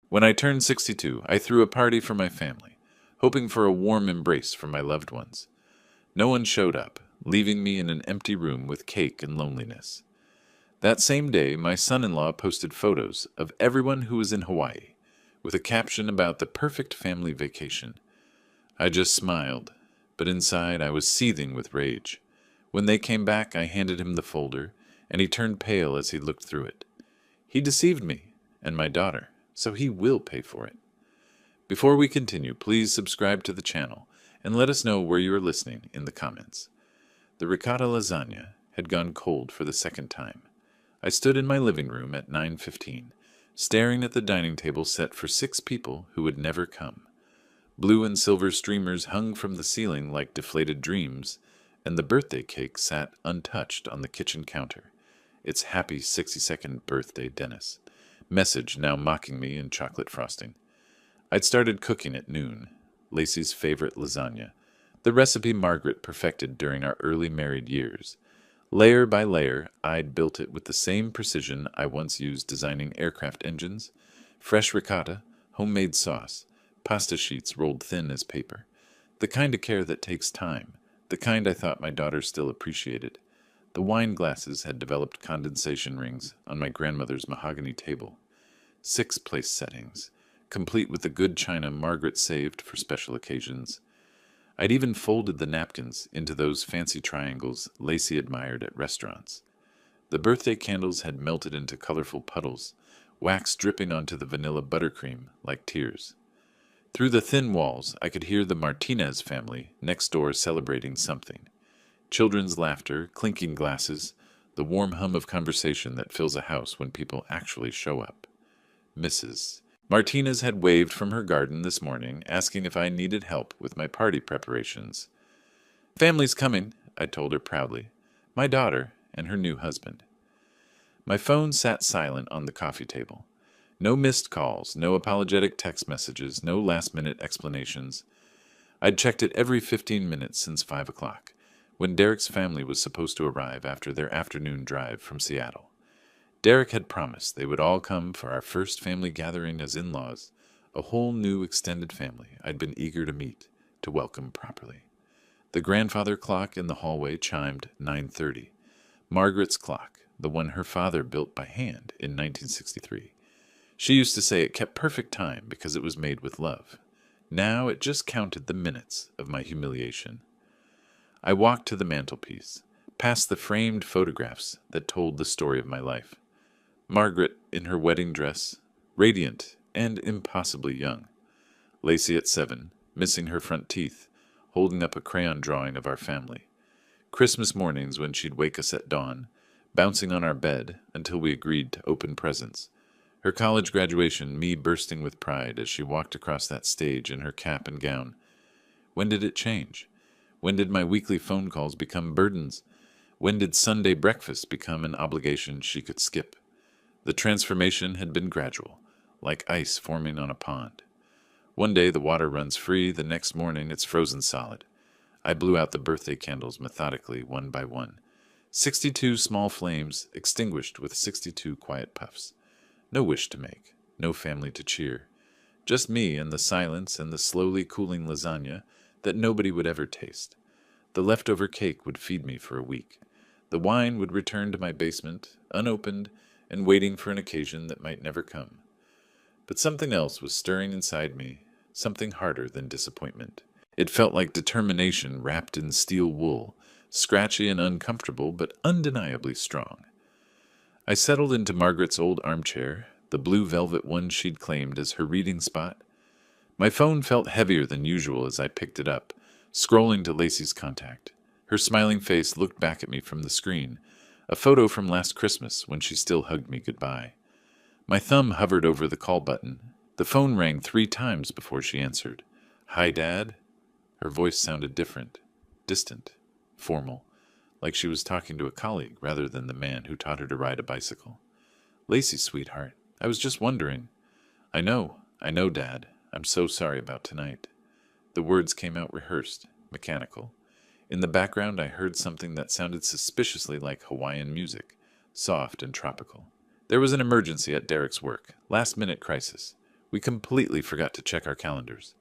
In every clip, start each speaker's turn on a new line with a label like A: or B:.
A: When I turned 62, I threw a party for my family, hoping for a warm embrace from my loved ones. No one showed up, leaving me in an empty room with cake and loneliness. That same day, my son-in-law posted photos of everyone who was in Hawaii, with a caption about the perfect family vacation. I just smiled, but inside I was seething with rage. When they came back, I handed him the folder, and he turned pale as he looked through it. He deceived me, and my daughter, so he will pay for it. Before we continue, please subscribe to the channel, and let us know where you are listening in the comments. The ricotta lasagna had gone cold for the second time. I stood in my living room at 9:15, staring at the dining table set for 6 people who would never come. Blue and silver streamers hung from the ceiling like deflated dreams, and the birthday cake sat untouched on the kitchen counter. It's happy 62nd birthday, Dennis. Message now mocking me in chocolate frosting. I'd started cooking at noon, Lacey's favorite lasagna, the recipe Margaret perfected during our early married years. Layer by layer, I'd built it with the same precision I once used designing aircraft engines. Fresh ricotta, homemade sauce, pasta sheets rolled thin as paper. The kind of care that takes time, the kind I thought my daughter still appreciated. The wine glasses had developed condensation rings on my grandmother's mahogany table. 6 place settings, complete with the good china Margaret saved for special occasions. I'd even folded the napkins into those fancy triangles Lacey admired at restaurants. The birthday candles had melted into colorful puddles, wax dripping onto the vanilla buttercream like tears. Through the thin walls, I could hear the Martinez family next door celebrating something. Children's laughter, clinking glasses, the warm hum of conversation that fills a house when people actually show up. Mrs. Martinez had waved from her garden this morning, asking if I needed help with my party preparations. "Family's coming," I told her proudly. "My daughter and her new husband." My phone sat silent on the coffee table. No missed calls, no apologetic text messages, no last-minute explanations. I'd checked it every 15 minutes since 5 o'clock, when Derek's family was supposed to arrive after their afternoon drive from Seattle. Derek had promised they would all come for our first family gathering as in-laws, a whole new extended family I'd been eager to meet, to welcome properly. The grandfather clock in the hallway chimed 9:30. Margaret's clock, the one her father built by hand in 1963. She used to say it kept perfect time because it was made with love. Now it just counted the minutes of my humiliation. I walked to the mantelpiece, past the framed photographs that told the story of my life. Margaret in her wedding dress, radiant and impossibly young. Lacey at 7, missing her front teeth, holding up a crayon drawing of our family. Christmas mornings when she'd wake us at dawn, bouncing on our bed until we agreed to open presents. Her college graduation, me bursting with pride as she walked across that stage in her cap and gown. When did it change? When did my weekly phone calls become burdens? When did Sunday breakfast become an obligation she could skip? The transformation had been gradual, like ice forming on a pond. One day the water runs free, the next morning it's frozen solid. I blew out the birthday candles methodically, one by one. 62 small flames extinguished with 62 quiet puffs. No wish to make, no family to cheer. Just me and the silence and the slowly cooling lasagna that nobody would ever taste. The leftover cake would feed me for a week. The wine would return to my basement, unopened, and waiting for an occasion that might never come. But something else was stirring inside me, something harder than disappointment. It felt like determination wrapped in steel wool, scratchy and uncomfortable, but undeniably strong. I settled into Margaret's old armchair, the blue velvet one she'd claimed as her reading spot. My phone felt heavier than usual as I picked it up, scrolling to Lacey's contact. Her smiling face looked back at me from the screen, a photo from last Christmas when she still hugged me goodbye. My thumb hovered over the call button. The phone rang 3 times before she answered. "Hi, Dad?" Her voice sounded different, distant, formal, like she was talking to a colleague rather than the man who taught her to ride a bicycle. "Lacey, sweetheart, I was just wondering." I know, Dad. I'm so sorry about tonight." The words came out rehearsed, mechanical. In the background I heard something that sounded suspiciously like Hawaiian music, soft and tropical. "There was an emergency at Derek's work, last-minute crisis. We completely forgot to check our calendars.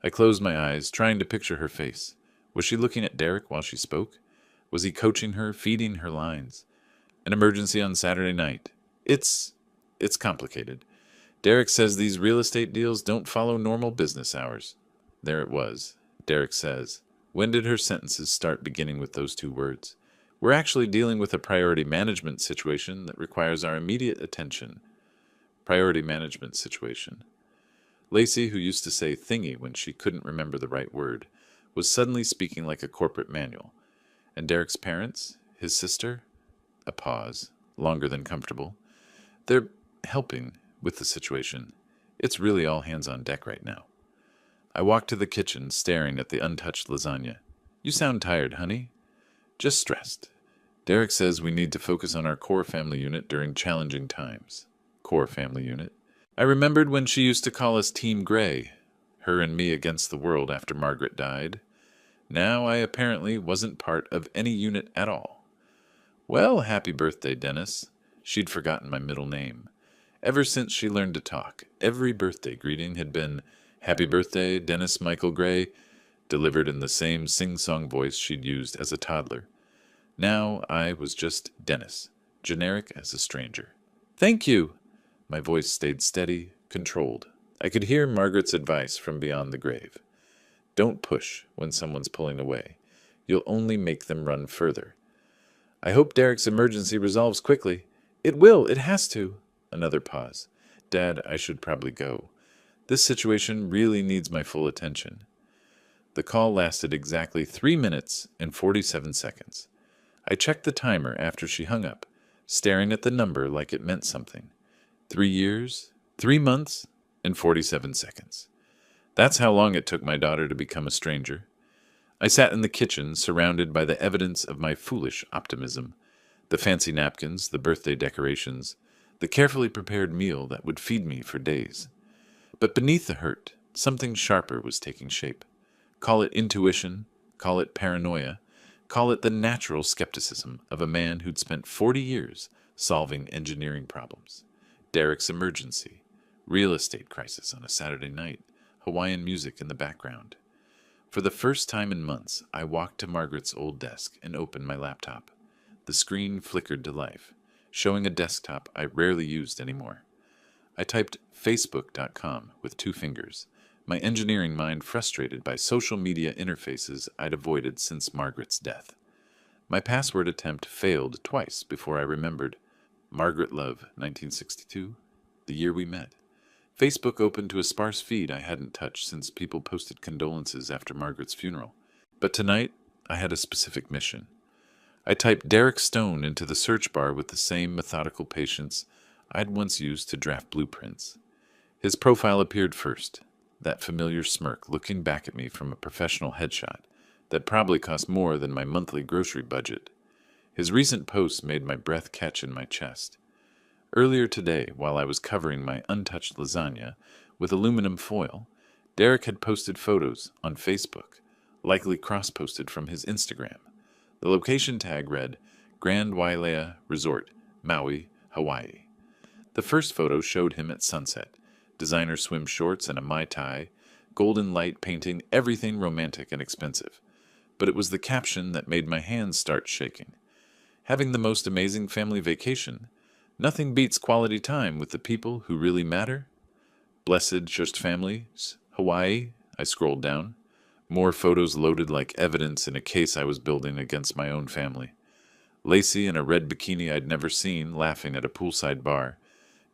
A: I closed my eyes, trying to picture her face. Was she looking at Derek while she spoke? Was he coaching her, feeding her lines? An emergency on Saturday night. It's complicated. Derek says these real estate deals don't follow normal business hours. There it was. Derek says. When did her sentences start beginning with those two words? We're actually dealing with a priority management situation that requires our immediate attention. Priority management situation. Lacey, who used to say thingy when she couldn't remember the right word, was suddenly speaking like a corporate manual. And Derek's parents, his sister, a pause, longer than comfortable. They're helping with the situation. It's really all hands on deck right now. I walked to the kitchen, staring at the untouched lasagna. You sound tired, honey. Just stressed. Derek says we need to focus on our core family unit during challenging times. Core family unit. I remembered when she used to call us Team Grey, her and me against the world after Margaret died. Now I apparently wasn't part of any unit at all. Well, happy birthday, Dennis. She'd forgotten my middle name. Ever since she learned to talk, every birthday greeting had been, Happy birthday, Dennis Michael Gray, delivered in the same sing-song voice she'd used as a toddler. Now I was just Dennis, generic as a stranger. Thank you. My voice stayed steady, controlled. I could hear Margaret's advice from beyond the grave. Don't push when someone's pulling away. You'll only make them run further. I hope Derek's emergency resolves quickly. It will, it has to. Another pause. Dad, I should probably go. This situation really needs my full attention. The call lasted exactly 3 minutes and 47 seconds. I checked the timer after she hung up, staring at the number like it meant something. 3 years, 3 months, and 47 seconds. That's how long it took my daughter to become a stranger. I sat in the kitchen, surrounded by the evidence of my foolish optimism. The fancy napkins, the birthday decorations, the carefully prepared meal that would feed me for days. But beneath the hurt, something sharper was taking shape. Call it intuition, call it paranoia, call it the natural skepticism of a man who'd spent 40 years solving engineering problems. Derek's emergency, real estate crisis on a Saturday night, Hawaiian music in the background. For the first time in months, I walked to Margaret's old desk and opened my laptop. The screen flickered to life, showing a desktop I rarely used anymore. I typed facebook.com with 2 fingers, my engineering mind frustrated by social media interfaces I'd avoided since Margaret's death. My password attempt failed twice before I remembered. Margaret Love, 1962, the year we met. Facebook opened to a sparse feed I hadn't touched since people posted condolences after Margaret's funeral. But tonight, I had a specific mission. I typed Derek Stone into the search bar with the same methodical patience I'd once used to draft blueprints. His profile appeared first, that familiar smirk looking back at me from a professional headshot that probably cost more than my monthly grocery budget. His recent posts made my breath catch in my chest. Earlier today, while I was covering my untouched lasagna with aluminum foil, Derek had posted photos on Facebook, likely cross-posted from his Instagram. The location tag read, Grand Wailea Resort, Maui, Hawaii. The first photo showed him at sunset, designer swim shorts and a Mai Tai, golden light painting everything romantic and expensive. But it was the caption that made my hands start shaking. Having the most amazing family vacation, nothing beats quality time with the people who really matter. Blessed just families, Hawaii, I scrolled down. More photos loaded like evidence in a case I was building against my own family. Lacey in a red bikini I'd never seen, laughing at a poolside bar.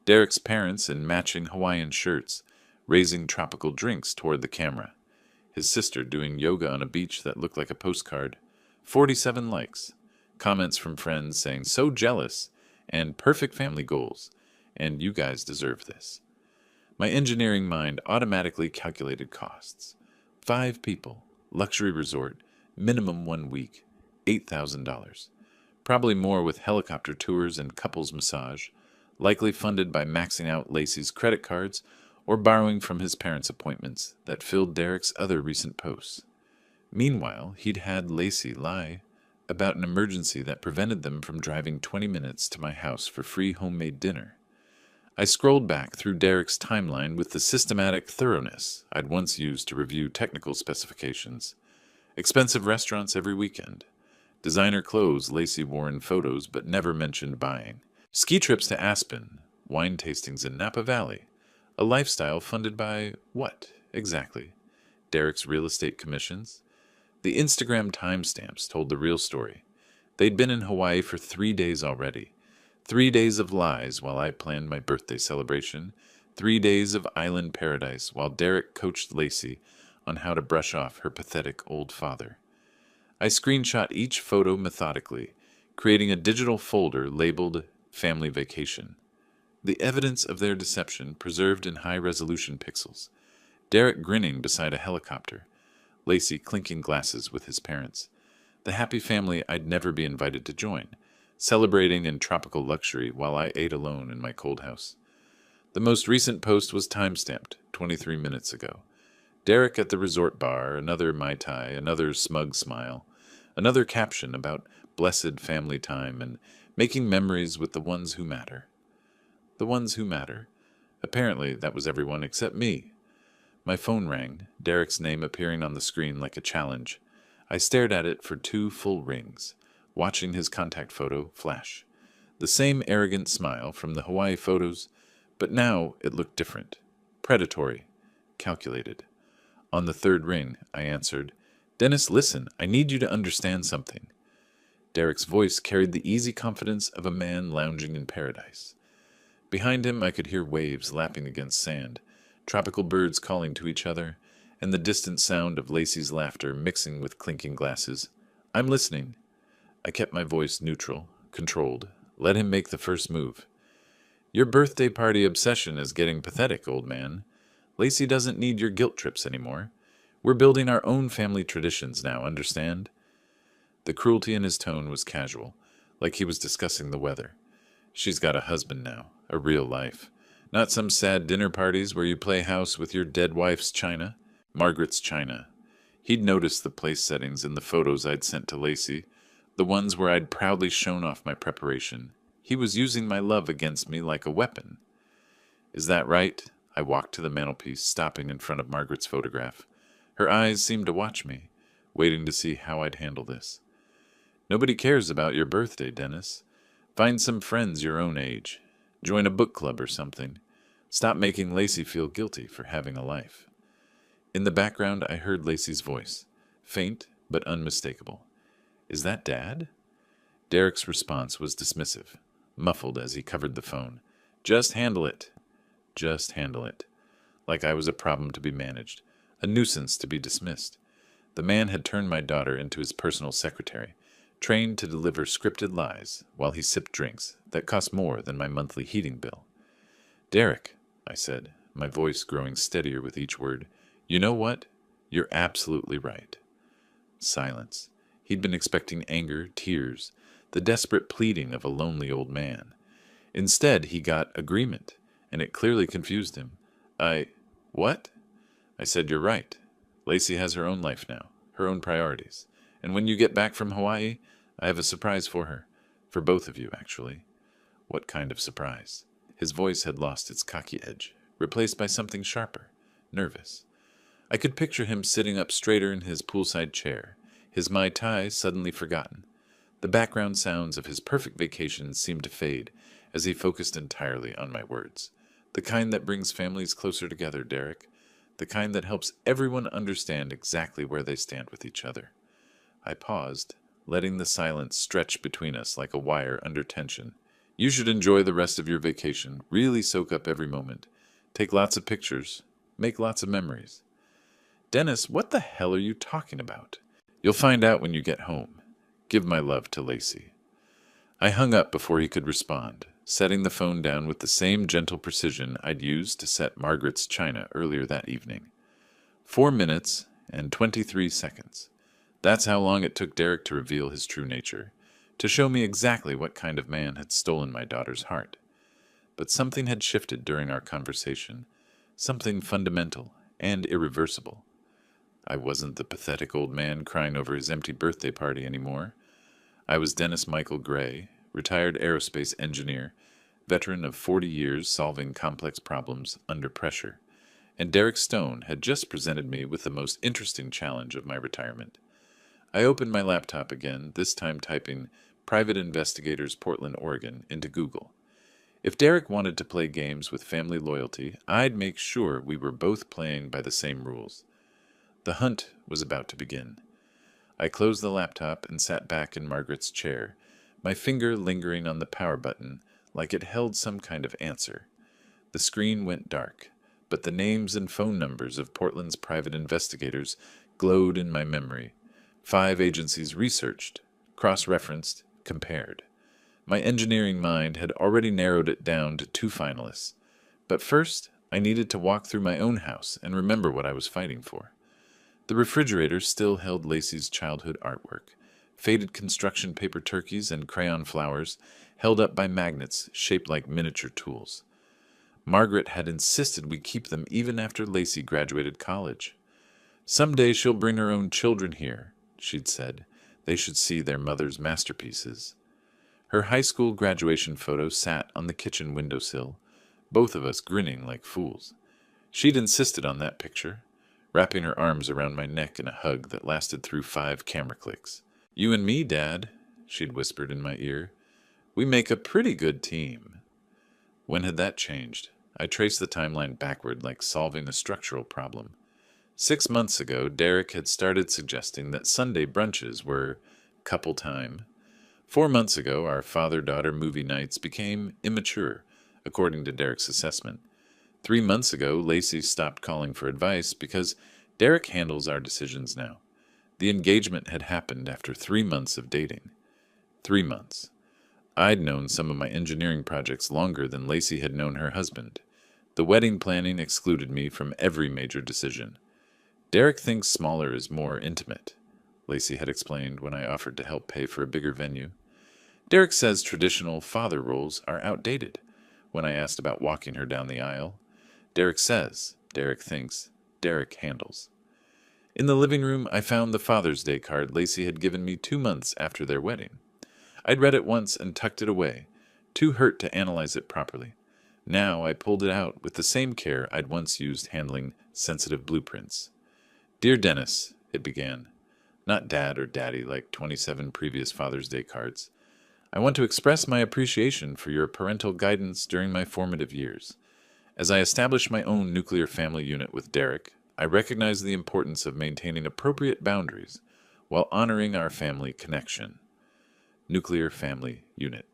A: Derek's parents in matching Hawaiian shirts, raising tropical drinks toward the camera. His sister doing yoga on a beach that looked like a postcard. 47 likes. Comments from friends saying, so jealous, and perfect family goals, and you guys deserve this. My engineering mind automatically calculated costs. 5 people, luxury resort, minimum 1 week, $8,000. Probably more with helicopter tours and couples massage, likely funded by maxing out Lacey's credit cards or borrowing from his parents' appointments that filled Derek's other recent posts. Meanwhile, he'd had Lacey lie about an emergency that prevented them from driving 20 minutes to my house for free homemade dinner. I scrolled back through Derek's timeline with the systematic thoroughness I'd once used to review technical specifications. Expensive restaurants every weekend. Designer clothes Lacey wore in photos but never mentioned buying. Ski trips to Aspen. Wine tastings in Napa Valley. A lifestyle funded by what, exactly? Derek's real estate commissions? The Instagram timestamps told the real story. They'd been in Hawaii for 3 days already. 3 days of lies while I planned my birthday celebration. 3 days of island paradise while Derek coached Lacey on how to brush off her pathetic old father. I screenshot each photo methodically, creating a digital folder labeled Family Vacation. The evidence of their deception preserved in high-resolution pixels. Derek grinning beside a helicopter. Lacey clinking glasses with his parents. The happy family I'd never be invited to join, celebrating in tropical luxury while I ate alone in my cold house. The most recent post was timestamped 23 minutes ago. Derek at the resort bar, another Mai Tai, another smug smile, another caption about blessed family time and making memories with the ones who matter. The ones who matter. Apparently, that was everyone except me. My phone rang, Derek's name appearing on the screen like a challenge. I stared at it for 2 full rings, watching his contact photo flash. The same arrogant smile from the Hawaii photos, but now it looked different. Predatory. Calculated. On the 3rd ring, I answered, "Dennis, listen, I need you to understand something." Derek's voice carried the easy confidence of a man lounging in paradise. Behind him, I could hear waves lapping against sand, tropical birds calling to each other, and the distant sound of Lacey's laughter mixing with clinking glasses. "I'm listening." I kept my voice neutral, controlled. Let him make the first move. "Your birthday party obsession is getting pathetic, old man. Lacey doesn't need your guilt trips anymore. We're building our own family traditions now, understand?" The cruelty in his tone was casual, like he was discussing the weather. "She's got a husband now, a real life. Not some sad dinner parties where you play house with your dead wife's china. Margaret's china." He'd noticed the place settings in the photos I'd sent to Lacey, the ones where I'd proudly shown off my preparation. He was using my love against me like a weapon. "Is that right?" I walked to the mantelpiece, stopping in front of Margaret's photograph. Her eyes seemed to watch me, waiting to see how I'd handle this. "Nobody cares about your birthday, Dennis. Find some friends your own age. Join a book club or something. Stop making Lacey feel guilty for having a life." In the background, I heard Lacey's voice, faint but unmistakable. "Is that Dad?" Derek's response was dismissive, muffled as he covered the phone. "Just handle it. Just handle it." Like I was a problem to be managed, a nuisance to be dismissed. The man had turned my daughter into his personal secretary, trained to deliver scripted lies while he sipped drinks that cost more than my monthly heating bill. "Derek," I said, my voice growing steadier with each word, "you know what? You're absolutely right." Silence. He'd been expecting anger, tears, the desperate pleading of a lonely old man. Instead, he got agreement, and it clearly confused him. What?" I said, "You're right. Lacey has her own life now, her own priorities. And when you get back from Hawaii, I have a surprise for her. For both of you, actually." What kind of surprise? His voice had lost its cocky edge, replaced by something sharper, nervous. I could picture him sitting up straighter in his poolside chair, his Mai Tai suddenly forgotten. The background sounds of his perfect vacation seemed to fade as he focused entirely on my words. "The kind that brings families closer together, Derek. The kind that helps everyone understand exactly where they stand with each other." I paused, letting the silence stretch between us like a wire under tension. "You should enjoy the rest of your vacation, really soak up every moment. Take lots of pictures, make lots of memories." "Dennis, what the hell are you talking about?" "You'll find out when you get home. Give my love to Lacey." I hung up before he could respond, setting the phone down with the same gentle precision I'd used to set Margaret's china earlier that evening. 4 minutes and 23 seconds. That's how long it took Derek to reveal his true nature, to show me exactly what kind of man had stolen my daughter's heart. But something had shifted during our conversation, something fundamental and irreversible. I wasn't the pathetic old man crying over his empty birthday party anymore. I was Dennis Michael Gray, retired aerospace engineer, veteran of 40 years solving complex problems under pressure, and Derek Stone had just presented me with the most interesting challenge of my retirement. I opened my laptop again, this time typing Private Investigators Portland, Oregon into Google. If Derek wanted to play games with family loyalty, I'd make sure we were both playing by the same rules. The hunt was about to begin. I closed the laptop and sat back in Margaret's chair, my finger lingering on the power button like it held some kind of answer. The screen went dark, but the names and phone numbers of Portland's private investigators glowed in my memory. 5 agencies researched, cross-referenced, compared. My engineering mind had already narrowed it down to 2 finalists. But first, I needed to walk through my own house and remember what I was fighting for. The refrigerator still held Lacey's childhood artwork, faded construction paper turkeys and crayon flowers held up by magnets shaped like miniature tools. Margaret had insisted we keep them even after Lacey graduated college. "Someday she'll bring her own children here," she'd said. "They should see their mother's masterpieces." Her high school graduation photo sat on the kitchen windowsill, both of us grinning like fools. She'd insisted on that picture, wrapping her arms around my neck in a hug that lasted through 5 camera clicks. "You and me, Dad," she'd whispered in my ear. "We make a pretty good team." When had that changed? I traced the timeline backward like solving a structural problem. 6 months ago, Derek had started suggesting that Sunday brunches were couple time. 4 months ago, our father-daughter movie nights became immature, according to Derek's assessment. 3 months ago, Lacey stopped calling for advice because Derek handles our decisions now. The engagement had happened after 3 months of dating. 3 months. I'd known some of my engineering projects longer than Lacey had known her husband. The wedding planning excluded me from every major decision. "Derek thinks smaller is more intimate," Lacey had explained when I offered to help pay for a bigger venue. "Derek says traditional father roles are outdated," when I asked about walking her down the aisle. "Derek says, Derek thinks, Derek handles." In the living room, I found the Father's Day card Lacey had given me 2 months after their wedding. I'd read it once and tucked it away, too hurt to analyze it properly. Now I pulled it out with the same care I'd once used handling sensitive blueprints. "Dear Dennis," it began. Not Dad or Daddy like 27 previous Father's Day cards. "I want to express my appreciation for your parental guidance during my formative years. As I established my own nuclear family unit with Derek, I recognize the importance of maintaining appropriate boundaries while honoring our family connection." Nuclear family unit.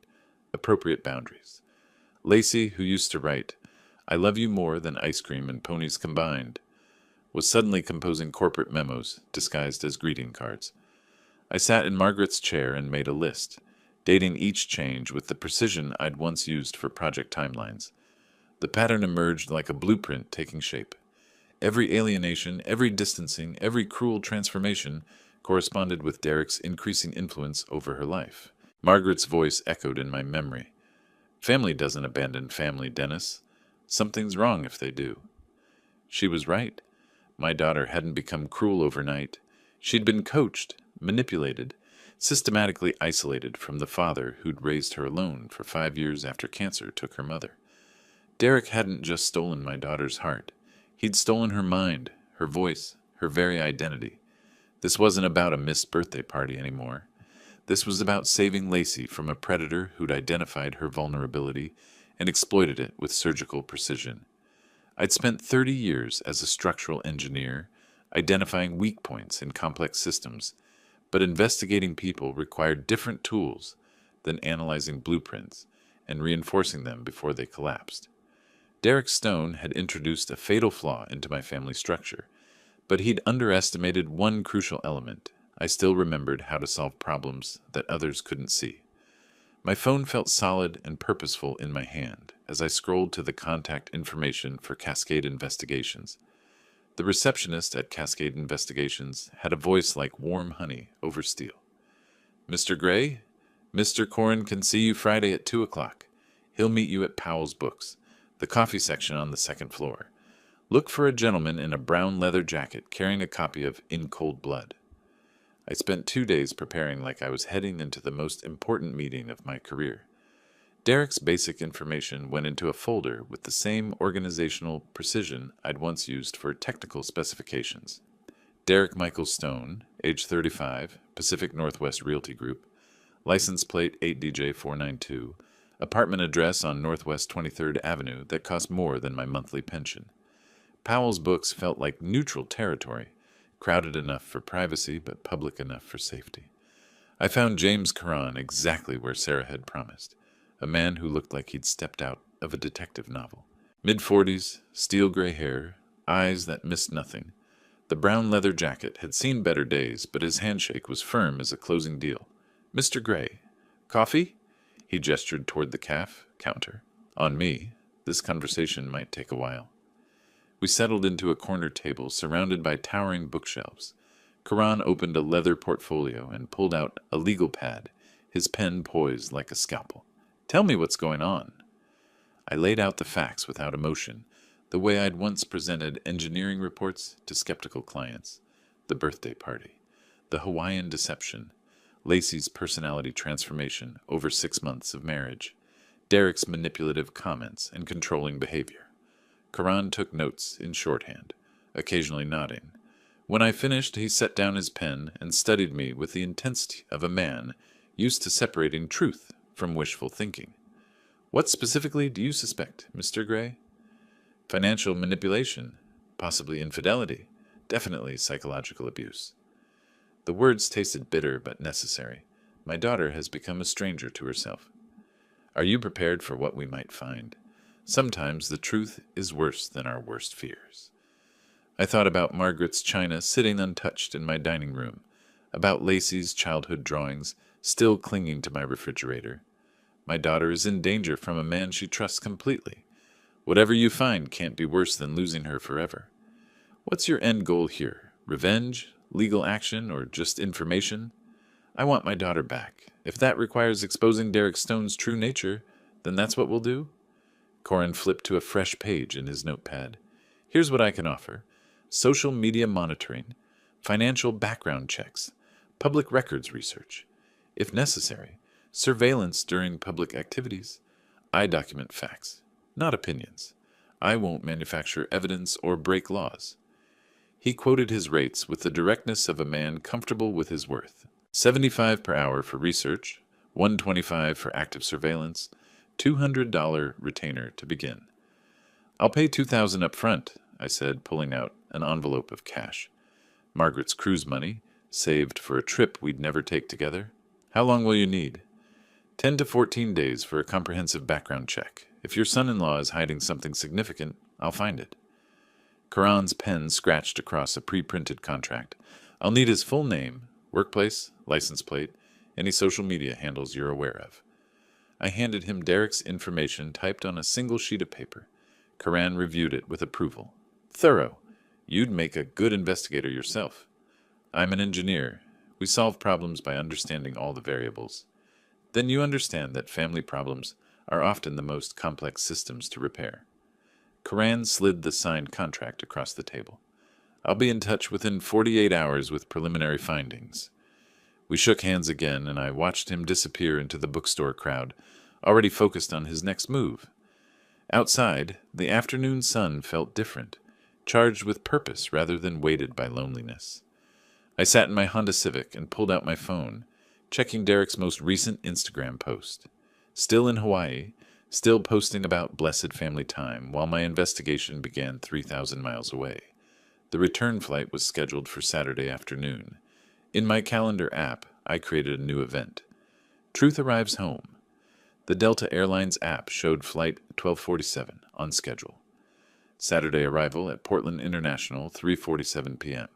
A: Appropriate boundaries. Lacey, who used to write, "I love you more than ice cream and ponies combined," was suddenly composing corporate memos disguised as greeting cards. I sat in Margaret's chair and made a list, dating each change with the precision I'd once used for project timelines. The pattern emerged like a blueprint taking shape. Every alienation, every distancing, every cruel transformation corresponded with Derek's increasing influence over her life. Margaret's voice echoed in my memory. "Family doesn't abandon family, Dennis. Something's wrong if they do." She was right. My daughter hadn't become cruel overnight. She'd been coached, manipulated, systematically isolated from the father who'd raised her alone for 5 years after cancer took her mother. Derek hadn't just stolen my daughter's heart. He'd stolen her mind, her voice, her very identity. This wasn't about a missed birthday party anymore. This was about saving Lacey from a predator who'd identified her vulnerability and exploited it with surgical precision. I'd spent 30 years as a structural engineer, identifying weak points in complex systems, but investigating people required different tools than analyzing blueprints and reinforcing them before they collapsed. Derek Stone had introduced a fatal flaw into my family structure, but he'd underestimated one crucial element. I still remembered how to solve problems that others couldn't see. My phone felt solid and purposeful in my hand as I scrolled to the contact information for Cascade Investigations. The receptionist at Cascade Investigations had a voice like warm honey over steel. "Mr. Gray, Mr. Corrin can see you Friday at 2 o'clock. He'll meet you at Powell's Books, the coffee section on the 2nd floor. Look for a gentleman in a brown leather jacket carrying a copy of In Cold Blood." I spent 2 days preparing like I was heading into the most important meeting of my career. Derek's basic information went into a folder with the same organizational precision I'd once used for technical specifications. Derek Michael Stone, age 35, Pacific Northwest Realty Group, license plate 8DJ492, apartment address on Northwest 23rd Avenue that cost more than my monthly pension. Powell's books felt like neutral territory, crowded enough for privacy but public enough for safety. I found James Caron exactly where Sarah had promised, a man who looked like he'd stepped out of a detective novel. Mid-40s, steel gray hair, eyes that missed nothing. The brown leather jacket had seen better days, but his handshake was firm as a closing deal. "Mr. Gray, coffee?" He gestured toward the counter. On me, this conversation might take a while. We settled into a corner table surrounded by towering bookshelves. Caron opened a leather portfolio and pulled out a legal pad, his pen poised like a scalpel. "Tell me what's going on." I laid out the facts without emotion, the way I'd once presented engineering reports to skeptical clients. The birthday party, the Hawaiian deception, Lacey's personality transformation over 6 months of marriage, Derek's manipulative comments and controlling behavior. Caron took notes in shorthand, occasionally nodding. When I finished, he set down his pen and studied me with the intensity of a man used to separating truth from wishful thinking. "What specifically do you suspect, Mr. Gray?" "Financial manipulation, possibly infidelity, definitely psychological abuse." The words tasted bitter but necessary. My daughter has become a stranger to herself. "Are you prepared for what we might find? Sometimes the truth is worse than our worst fears." I thought about Margaret's china sitting untouched in my dining room, about Lacey's childhood drawings still clinging to my refrigerator. My daughter is in danger from a man she trusts completely. Whatever you find can't be worse than losing her forever. What's your end goal here? Revenge? Legal action? Or just information? I want my daughter back. If that requires exposing Derek Stone's true nature, then that's what we'll do. Corin flipped to a fresh page in his notepad. "Here's what I can offer. Social media monitoring, financial background checks, public records research. If necessary, surveillance during public activities. I document facts, not opinions. I won't manufacture evidence or break laws." He quoted his rates with the directness of a man comfortable with his worth. $75 per hour for research, $125 for active surveillance, $200 retainer to begin. "I'll pay $2,000 up front," I said, pulling out an envelope of cash. Margaret's cruise money, saved for a trip we'd never take together. "How long will you need?" 10 to 14 days for a comprehensive background check. If your son-in-law is hiding something significant, I'll find it." Caron's pen scratched across a pre-printed contract. "I'll need his full name, workplace, license plate, any social media handles you're aware of." I handed him Derek's information typed on a single sheet of paper. Caron reviewed it with approval. "Thorough. You'd make a good investigator yourself." "I'm an engineer. We solve problems by understanding all the variables." "Then you understand that family problems are often the most complex systems to repair." Caron slid the signed contract across the table. "I'll be in touch within 48 hours with preliminary findings." We shook hands again, and I watched him disappear into the bookstore crowd, already focused on his next move. Outside, the afternoon sun felt different, charged with purpose rather than weighted by loneliness. I sat in my Honda Civic and pulled out my phone, checking Derek's most recent Instagram post. Still in Hawaii, still posting about blessed family time, while my investigation began 3,000 miles away. The return flight was scheduled for Saturday afternoon. In my calendar app, I created a new event. Truth arrives home. The Delta Airlines app showed flight 1247 on schedule. Saturday arrival at Portland International, 3:47 p.m.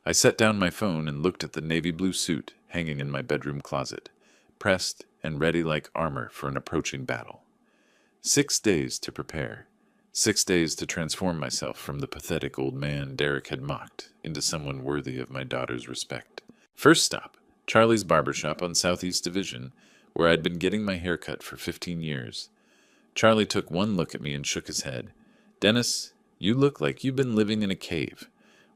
A: I set down my phone and looked at the navy blue suit hanging in my bedroom closet, pressed and ready like armor for an approaching battle. 6 days to prepare. 6 days to transform myself from the pathetic old man Derek had mocked into someone worthy of my daughter's respect. First stop, Charlie's Barbershop on Southeast Division, where I'd been getting my hair cut for 15 years. Charlie took one look at me and shook his head. "Dennis, you look like you've been living in a cave.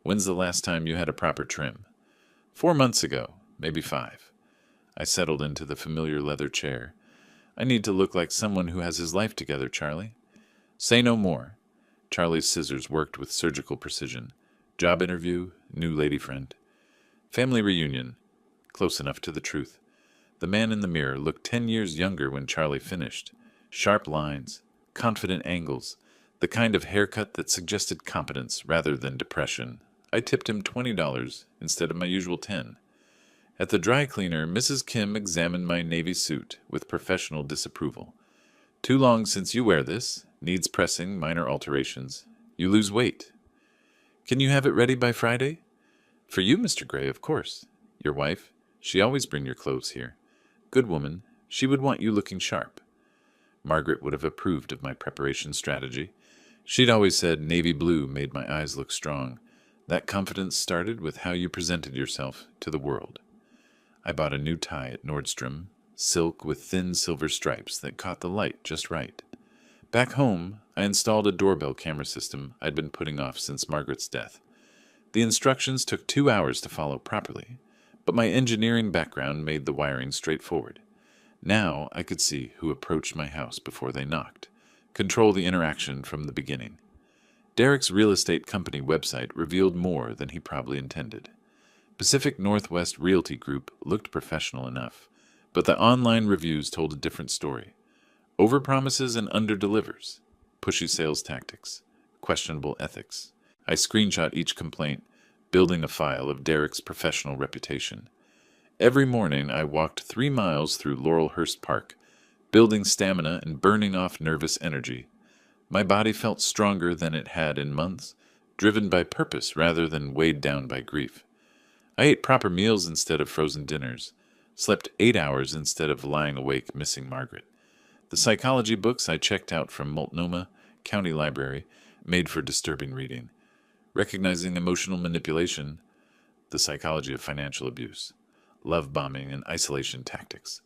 A: When's the last time you had a proper trim?" 4 months ago, maybe 5. I settled into the familiar leather chair. I need to look like someone who has his life together, Charlie. Say no more. Charlie's scissors worked with surgical precision. Job interview, new lady friend. Family reunion. Close enough to the truth. The man in the mirror looked 10 years younger when Charlie finished. Sharp lines, confident angles, the kind of haircut that suggested competence rather than depression. I tipped him $20 instead of my usual 10. At the dry cleaner, Mrs. Kim examined my navy suit with professional disapproval. Too long since you wear this. Needs pressing, minor alterations. You lose weight. Can you have it ready by Friday? For you, Mr. Gray, of course. Your wife, she always bring your clothes here. Good woman, she would want you looking sharp. Margaret would have approved of my preparation strategy. She'd always said navy blue made my eyes look strong. That confidence started with how you presented yourself to the world. I bought a new tie at Nordstrom, silk with thin silver stripes that caught the light just right. Back home, I installed a doorbell camera system I'd been putting off since Margaret's death. The instructions took 2 hours to follow properly, but my engineering background made the wiring straightforward. Now I could see who approached my house before they knocked, control the interaction from the beginning. Derek's real estate company website revealed more than he probably intended. Pacific Northwest Realty Group looked professional enough, but the online reviews told a different story. Overpromises and underdelivers, pushy sales tactics, questionable ethics. I screenshot each complaint, building a file of Derek's professional reputation. Every morning I walked 3 miles through Laurelhurst Park, building stamina and burning off nervous energy. My body felt stronger than it had in months, driven by purpose rather than weighed down by grief. I ate proper meals instead of frozen dinners, slept 8 hours instead of lying awake missing Margaret. The psychology books I checked out from Multnomah County Library made for disturbing reading. Recognizing emotional manipulation, the psychology of financial abuse, love bombing, and isolation tactics.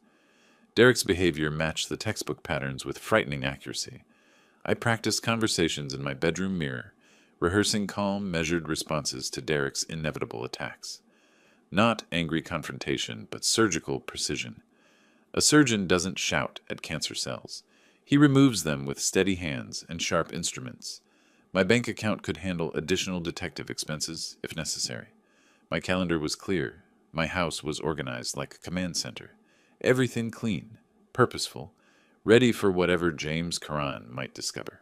A: Derek's behavior matched the textbook patterns with frightening accuracy. I practiced conversations in my bedroom mirror, rehearsing calm, measured responses to Derek's inevitable attacks. Not angry confrontation, but surgical precision. A surgeon doesn't shout at cancer cells. He removes them with steady hands and sharp instruments. My bank account could handle additional detective expenses if necessary. My calendar was clear. My house was organized like a command center. Everything clean, purposeful, ready for whatever James Karan might discover.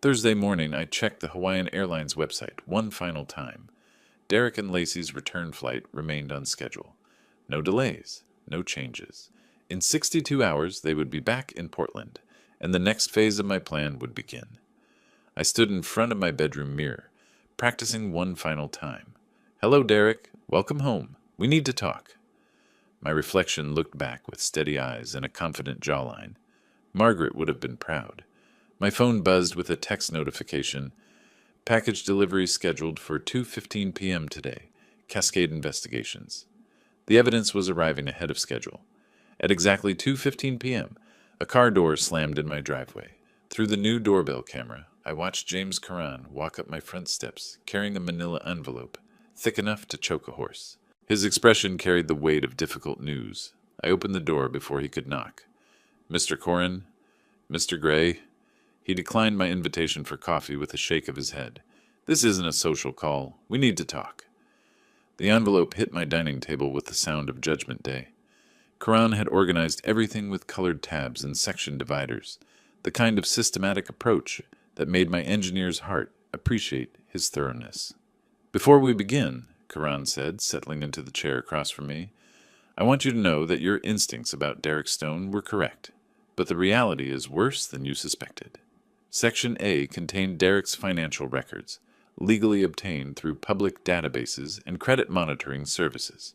A: Thursday morning, I checked the Hawaiian Airlines website one final time. Derek and Lacey's return flight remained on schedule. No delays, no changes. In 62 hours, they would be back in Portland, and the next phase of my plan would begin. I stood in front of my bedroom mirror, practicing one final time. Hello, Derek. Welcome home. We need to talk. My reflection looked back with steady eyes and a confident jawline. Margaret would have been proud. My phone buzzed with a text notification. Package delivery scheduled for 2:15 p.m. today. Cascade Investigations. The evidence was arriving ahead of schedule. At exactly 2:15 p.m., a car door slammed in my driveway. Through the new doorbell camera, I watched James Karan walk up my front steps, carrying a manila envelope, thick enough to choke a horse. His expression carried the weight of difficult news. I opened the door before he could knock. Mr. Corin, Mr. Gray. He declined my invitation for coffee with a shake of his head. This isn't a social call. We need to talk. The envelope hit my dining table with the sound of Judgment Day. Karan had organized everything with colored tabs and section dividers, the kind of systematic approach that made my engineer's heart appreciate his thoroughness. Before we begin, Karan said, settling into the chair across from me, I want you to know that your instincts about Derek Stone were correct, but the reality is worse than you suspected. Section A contained Derek's financial records, legally obtained through public databases and credit monitoring services.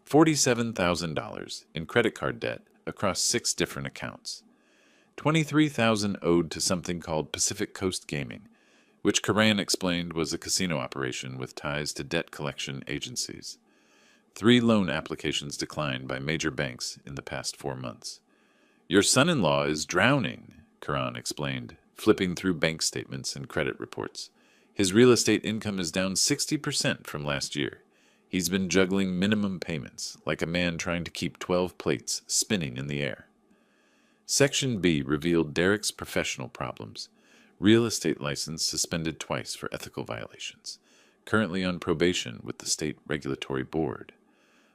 A: $47,000 in credit card debt across 6 different accounts. $23,000 owed to something called Pacific Coast Gaming, which Karan explained was a casino operation with ties to debt collection agencies. 3 loan applications declined by major banks in the past 4 months. Your son-in-law is drowning, Karan explained, flipping through bank statements and credit reports. His real estate income is down 60% from last year. He's been juggling minimum payments, like a man trying to keep 12 plates spinning in the air. Section B revealed Derek's professional problems. Real estate license suspended twice for ethical violations. Currently on probation with the State Regulatory Board.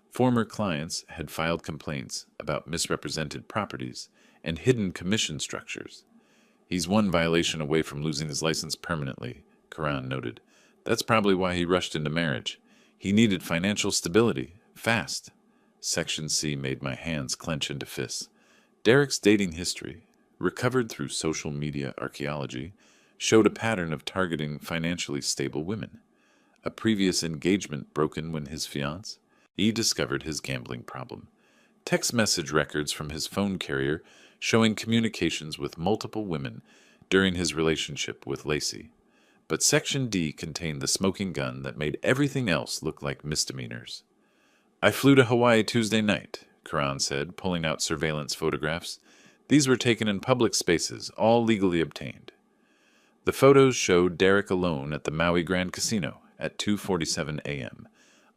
A: Former clients had filed complaints about misrepresented properties and hidden commission structures. He's one violation away from losing his license permanently, Karan noted. That's probably why he rushed into marriage. He needed financial stability, fast. Section C made my hands clench into fists. Derek's dating history, recovered through social media archaeology, showed a pattern of targeting financially stable women. A previous engagement broken when his fiancée discovered his gambling problem. Text message records from his phone carrier showing communications with multiple women during his relationship with Lacey. But Section D contained the smoking gun that made everything else look like misdemeanors. I flew to Hawaii Tuesday night, Karan said, pulling out surveillance photographs. These were taken in public spaces, all legally obtained. The photos showed Derek alone at the Maui Grand Casino at 2:47 a.m.,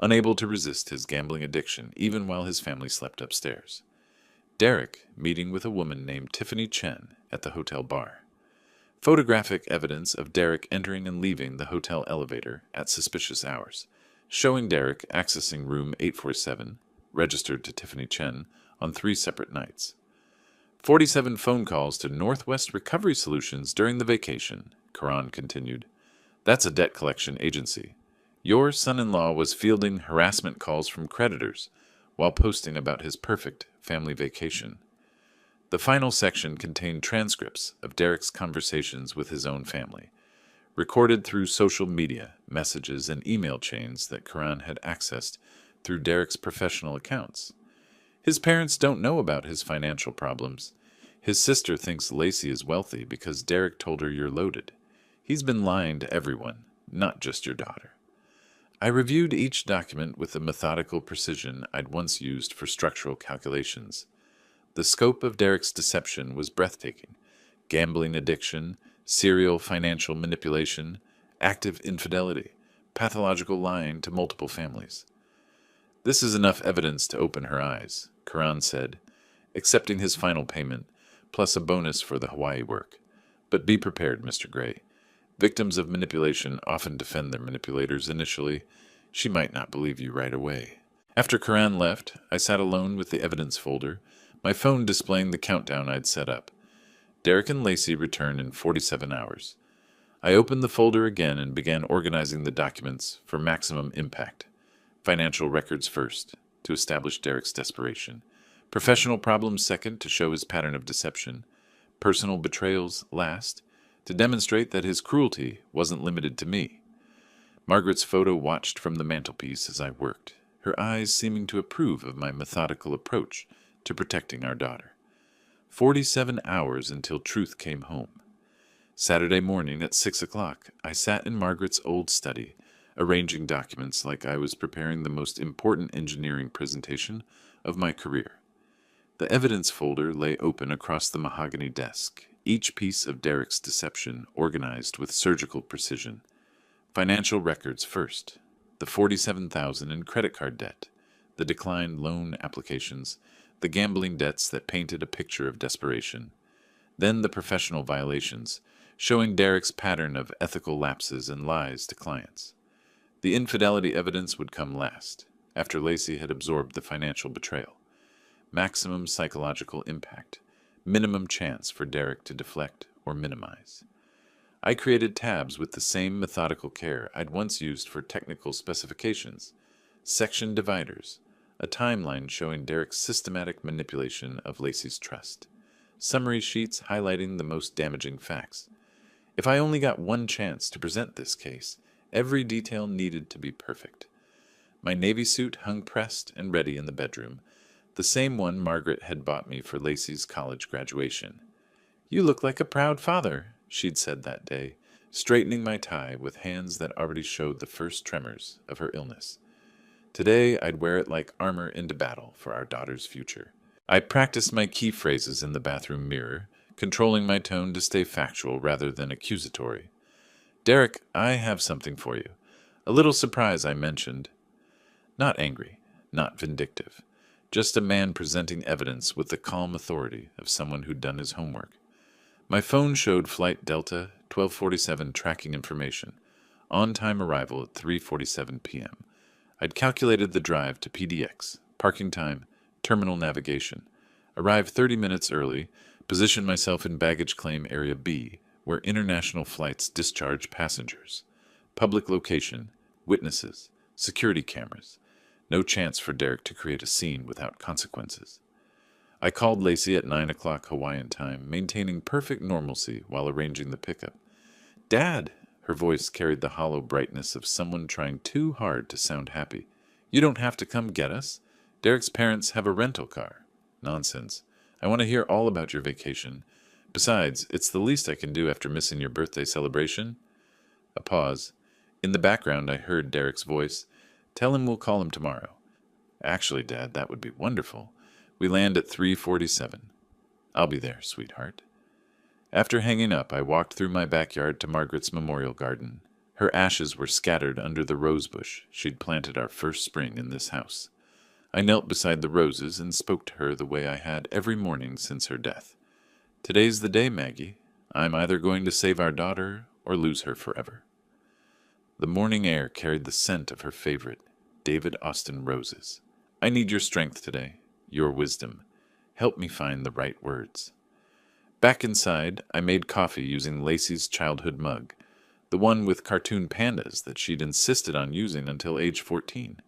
A: unable to resist his gambling addiction even while his family slept upstairs. Derek meeting with a woman named Tiffany Chen at the hotel bar. Photographic evidence of Derek entering and leaving the hotel elevator at suspicious hours, showing Derek accessing room 847, registered to Tiffany Chen, on 3 separate nights. 47 phone calls to Northwest Recovery Solutions during the vacation, Karan continued. That's a debt collection agency. Your son-in-law was fielding harassment calls from creditors while posting about his perfect family vacation. The final section contained transcripts of Derek's conversations with his own family, recorded through social media, messages, and email chains that Karan had accessed through Derek's professional accounts. His parents don't know about his financial problems. His sister thinks Lacey is wealthy because Derek told her you're loaded. He's been lying to everyone, not just your daughter. I reviewed each document with the methodical precision I'd once used for structural calculations. The scope of Derek's deception was breathtaking. Gambling addiction, serial financial manipulation, active infidelity, pathological lying to multiple families. This is enough evidence to open her eyes, Karan said, accepting his final payment, plus a bonus for the Hawaii work. But be prepared, Mr. Gray. Victims of manipulation often defend their manipulators initially. She might not believe you right away. After Karan left, I sat alone with the evidence folder, my phone displaying the countdown I'd set up. Derek and Lacey returned in 47 hours. I opened the folder again and began organizing the documents for maximum impact. Financial records first, to establish Derek's desperation. Professional problems second, to show his pattern of deception. Personal betrayals last, to demonstrate that his cruelty wasn't limited to me. Margaret's photo watched from the mantelpiece as I worked, her eyes seeming to approve of my methodical approach to protecting our daughter. 47 hours until truth came home. Saturday morning at 6 o'clock, I sat in Margaret's old study, arranging documents like I was preparing the most important engineering presentation of my career. The evidence folder lay open across the mahogany desk, each piece of Derek's deception organized with surgical precision. Financial records first, the $47,000 in credit card debt, the declined loan applications, the gambling debts that painted a picture of desperation. Then the professional violations, showing Derek's pattern of ethical lapses and lies to clients. The infidelity evidence would come last, after Lacey had absorbed the financial betrayal. Maximum psychological impact, minimum chance for Derek to deflect or minimize. I created tabs with the same methodical care I'd once used for technical specifications, section dividers, a timeline showing Derek's systematic manipulation of Lacey's trust, summary sheets highlighting the most damaging facts. If I only got one chance to present this case, every detail needed to be perfect. My navy suit hung pressed and ready in the bedroom, the same one Margaret had bought me for Lacey's college graduation. "You look like a proud father," she'd said that day, straightening my tie with hands that already showed the first tremors of her illness. Today, I'd wear it like armor into battle for our daughter's future. I practiced my key phrases in the bathroom mirror, controlling my tone to stay factual rather than accusatory. "Derek, I have something for you. A little surprise," I mentioned. Not angry, not vindictive. Just a man presenting evidence with the calm authority of someone who'd done his homework. My phone showed Flight Delta 1247 tracking information. On-time arrival at 3:47 p.m. I'd calculated the drive to PDX, parking time, terminal navigation. Arrived 30 minutes early, positioned myself in baggage claim area B, where international flights discharge passengers. Public location, witnesses, security cameras. No chance for Derek to create a scene without consequences. I called Lacey at 9 o'clock Hawaiian time, maintaining perfect normalcy while arranging the pickup. "Dad!" Her voice carried the hollow brightness of someone trying too hard to sound happy. "You don't have to come get us. Derek's parents have a rental car." "Nonsense. I want to hear all about your vacation. Besides, it's the least I can do after missing your birthday celebration." A pause. In the background, I heard Derek's voice. "Tell him we'll call him tomorrow." "Actually, Dad, that would be wonderful. We land at 3:47. "I'll be there, sweetheart." After hanging up, I walked through my backyard to Margaret's memorial garden. Her ashes were scattered under the rose bush she'd planted our first spring in this house. I knelt beside the roses and spoke to her the way I had every morning since her death. "Today's the day, Maggie. I'm either going to save our daughter or lose her forever." The morning air carried the scent of her favorite, David Austin roses. "I need your strength today, your wisdom. Help me find the right words." Back inside, I made coffee using Lacey's childhood mug, the one with cartoon pandas that she'd insisted on using until age 14.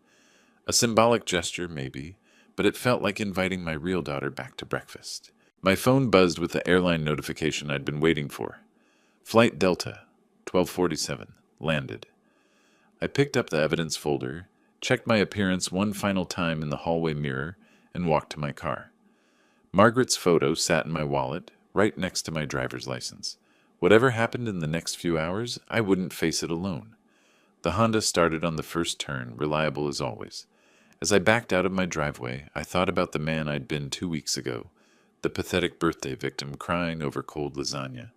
A: A symbolic gesture, maybe, but it felt like inviting my real daughter back to breakfast. My phone buzzed with the airline notification I'd been waiting for. Flight Delta, 1247, landed. I picked up the evidence folder, checked my appearance one final time in the hallway mirror, and walked to my car. Margaret's photo sat in my wallet, right next to my driver's license. Whatever happened in the next few hours, I wouldn't face it alone. The Honda started on the first turn, reliable as always. As I backed out of my driveway, I thought about the man I'd been 2 weeks ago, the pathetic birthday victim crying over cold lasagna.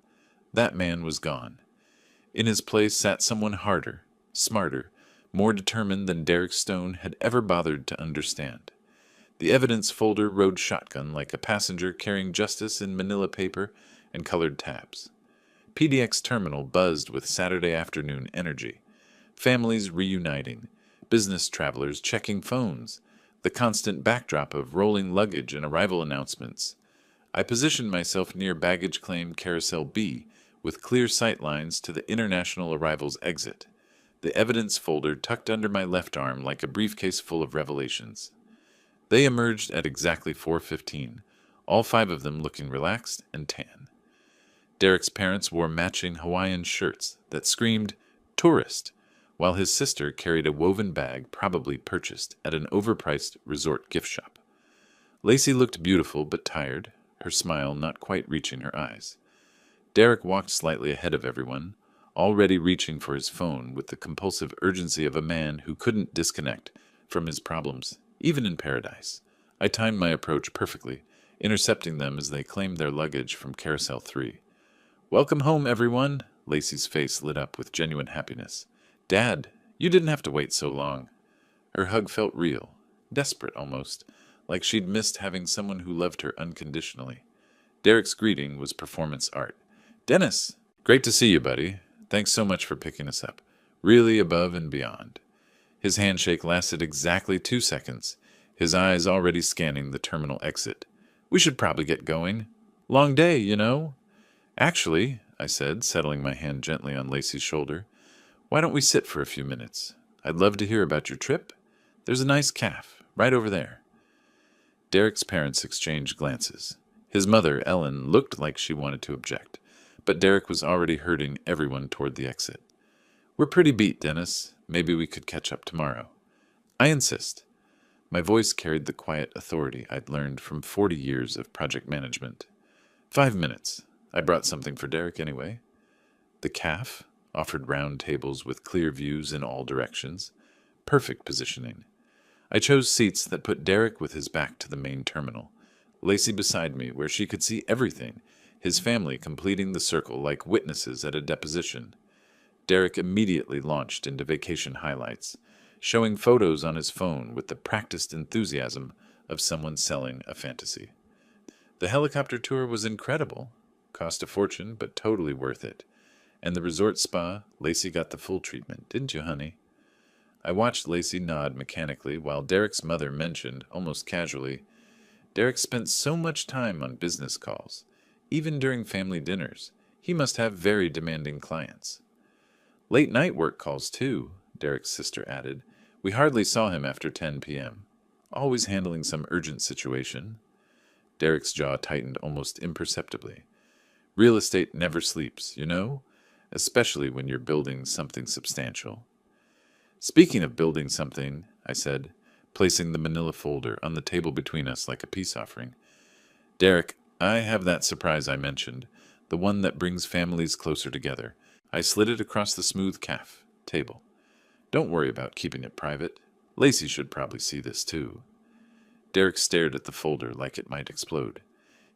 A: That man was gone. In his place sat someone harder, smarter, more determined than Derek Stone had ever bothered to understand. The evidence folder rode shotgun like a passenger carrying justice in manila paper and colored tabs. PDX terminal buzzed with Saturday afternoon energy. Families reuniting, business travelers checking phones, the constant backdrop of rolling luggage and arrival announcements. I positioned myself near baggage claim carousel B with clear sight lines to the international arrivals exit. The evidence folder tucked under my left arm like a briefcase full of revelations. They emerged at exactly 4:15, all 5 of them looking relaxed and tan. Derek's parents wore matching Hawaiian shirts that screamed, "Tourist," while his sister carried a woven bag probably purchased at an overpriced resort gift shop. Lacey looked beautiful but tired, her smile not quite reaching her eyes. Derek walked slightly ahead of everyone, already reaching for his phone with the compulsive urgency of a man who couldn't disconnect from his problems, even in paradise. I timed my approach perfectly, intercepting them as they claimed their luggage from Carousel 3. "Welcome home, everyone!" Lacey's face lit up with genuine happiness. "Dad, you didn't have to wait so long." Her hug felt real, desperate almost, like she'd missed having someone who loved her unconditionally. Derek's greeting was performance art. "Dennis, great to see you, buddy. Thanks so much for picking us up. Really above and beyond." His handshake lasted exactly 2 seconds, his eyes already scanning the terminal exit. "We should probably get going. Long day, you know." "Actually," I said, settling my hand gently on Lacey's shoulder, "why don't we sit for a few minutes? I'd love to hear about your trip. There's a nice cafe right over there." Derek's parents exchanged glances. His mother, Ellen, looked like she wanted to object, but Derek was already herding everyone toward the exit. "We're pretty beat, Dennis. Maybe we could catch up tomorrow." "I insist." My voice carried the quiet authority I'd learned from 40 years of project management. 5 minutes. I brought something for Derek anyway. The cafe offered round tables with clear views in all directions. Perfect positioning. I chose seats that put Derek with his back to the main terminal, Lacey beside me where she could see everything, his family completing the circle like witnesses at a deposition. Derek immediately launched into vacation highlights, showing photos on his phone with the practiced enthusiasm of someone selling a fantasy. The helicopter tour was incredible. Cost a fortune, but totally worth it. And the resort spa, Lacey got the full treatment, didn't you, honey? I watched Lacey nod mechanically while Derek's mother mentioned, almost casually, Derek spent so much time on business calls. Even during family dinners, he must have very demanding clients. Late night work calls, too, Derek's sister added. We hardly saw him after 10 p.m. Always handling some urgent situation. Derek's jaw tightened almost imperceptibly. Real estate never sleeps, you know? Especially when you're building something substantial. Speaking of building something, I said, placing the manila folder on the table between us like a peace offering. Derek, I have that surprise I mentioned, the one that brings families closer together. I slid it across the smooth calf table. Don't worry about keeping it private. Lacey should probably see this too. Derek stared at the folder like it might explode.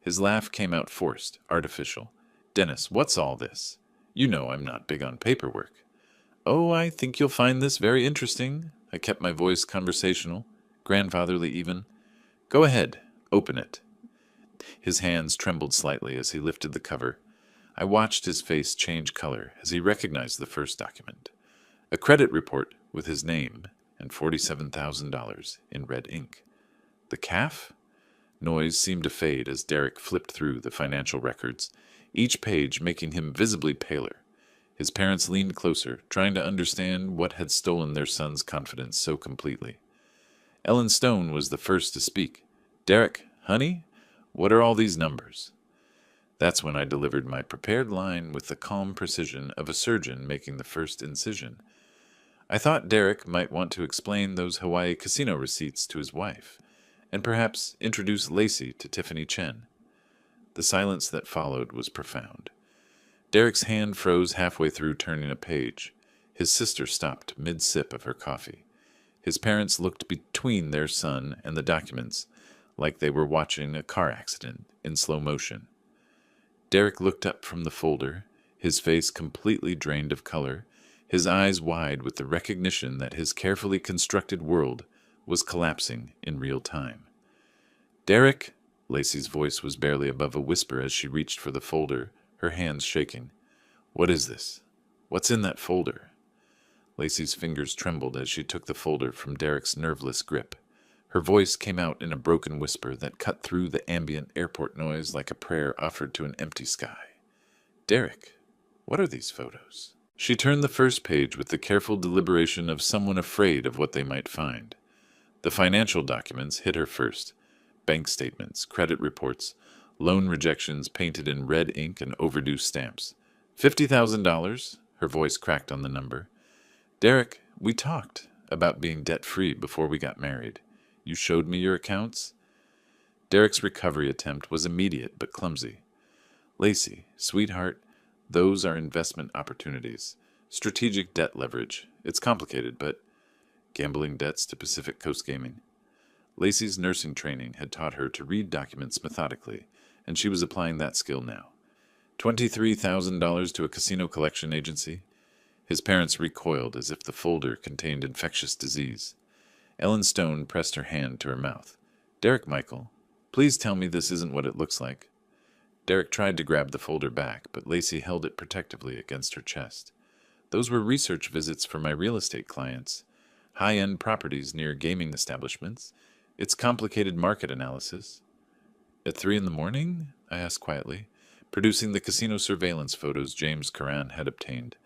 A: His laugh came out forced, artificial. Dennis, what's all this? You know I'm not big on paperwork. Oh, I think you'll find this very interesting. I kept my voice conversational, grandfatherly even. Go ahead, open it. His hands trembled slightly as he lifted the cover. I watched his face change color as he recognized the first document. A credit report with his name and $47,000 in red ink. The calf? Noise seemed to fade as Derek flipped through the financial records, each page making him visibly paler. His parents leaned closer, trying to understand what had stolen their son's confidence so completely. Ellen Stone was the first to speak. Derek, honey, what are all these numbers? That's when I delivered my prepared line with the calm precision of a surgeon making the first incision. I thought Derek might want to explain those Hawaii casino receipts to his wife, and perhaps introduce Lacey to Tiffany Chen. The silence that followed was profound. Derek's hand froze halfway through turning a page. His sister stopped mid-sip of her coffee. His parents looked between their son and the documents like they were watching a car accident in slow motion. Derek looked up from the folder, his face completely drained of color, his eyes wide with the recognition that his carefully constructed world was collapsing in real time. Derek, Lacey's voice was barely above a whisper as she reached for the folder, her hands shaking. What is this? What's in that folder? Lacey's fingers trembled as she took the folder from Derek's nerveless grip. Her voice came out in a broken whisper that cut through the ambient airport noise like a prayer offered to an empty sky. Derek, what are these photos? She turned the first page with the careful deliberation of someone afraid of what they might find. The financial documents hit her first. Bank statements, credit reports, loan rejections painted in red ink and overdue stamps. $50,000, her voice cracked on the number. Derek, we talked about being debt-free before we got married. You showed me your accounts? Derek's recovery attempt was immediate but clumsy. Lacey, sweetheart, those are investment opportunities. Strategic debt leverage. It's complicated, but gambling debts to Pacific Coast Gaming. Lacey's nursing training had taught her to read documents methodically, and she was applying that skill now. $23,000 to a casino collection agency? His parents recoiled as if the folder contained infectious disease. Ellen Stone pressed her hand to her mouth. Derek Michael, please tell me this isn't what it looks like. Derek tried to grab the folder back, but Lacey held it protectively against her chest. Those were research visits for my real estate clients. High-end properties near gaming establishments. It's complicated market analysis. At 3 a.m, I asked quietly, producing the casino surveillance photos James Curran had obtained,